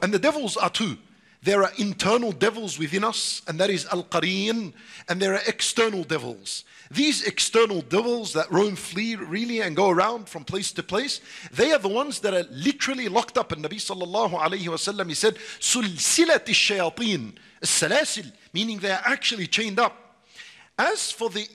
And the devils are two. There are internal devils within us, and that is Qareen, and there are external devils. These external devils that roam freely and go around from place to place, they are the ones that are literally locked up. And Nabi sallallahu alayhi wa sallam, he said, سُلْسِلَةِ الشَّيَاطِينَ السَّلَاسِل, meaning they are actually chained up. As for the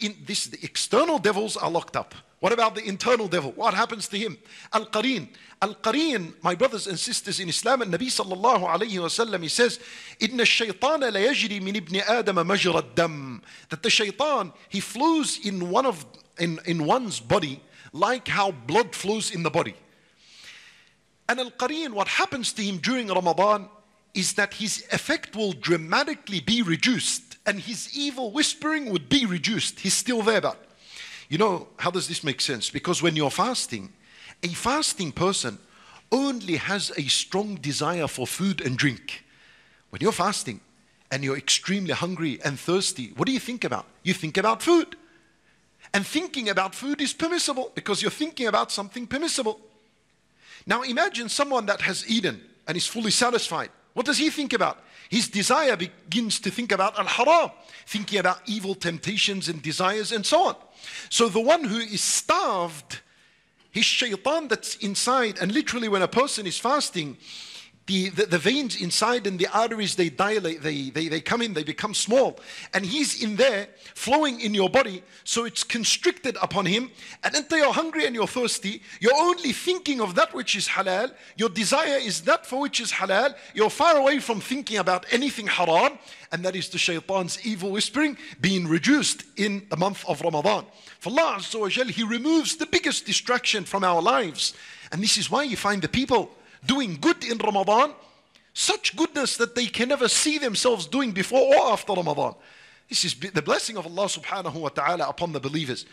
external devils are locked up. What about the internal devil? What happens to him? Qareen. Qareen, my brothers and sisters in Islam, and Nabi sallallahu alayhi wa sallam, he says, إِنَّ الشَّيْطَانَ لَيَجْرِي مِنْ ابْنِ آدَمَ مَجْرَى الدَّمِ, that the shaitan, he flows in one's body like how blood flows in the body. And Qareen, what happens to him during Ramadan is that his effect will dramatically be reduced, and his evil whispering would be reduced. He's still there, but you know, how does this make sense? Because when you're fasting, a fasting person only has a strong desire for food and drink. When you're fasting and you're extremely hungry and thirsty, what do you think about? You think about food. And thinking about food is permissible because you're thinking about something permissible. Now imagine someone that has eaten and is fully satisfied. What does he think about? His desire begins to think about al-haram, thinking about evil temptations and desires and so on. So the one who is starved, his shaitan that's inside, and literally when a person is fasting, the veins inside and the arteries, they dilate, they come in, they become small. And he's in there, flowing in your body, so it's constricted upon him. And until you're hungry and you're thirsty, you're only thinking of that which is halal. Your desire is that for which is halal. You're far away from thinking about anything haram. And that is the shaitan's evil whispering being reduced in the month of Ramadan. For Allah Azza wa Jal, He removes the biggest distraction from our lives. And this is why you find the people doing good in Ramadan, such goodness that they can never see themselves doing before or after Ramadan. This is the blessing of Allah subhanahu wa ta'ala upon the believers.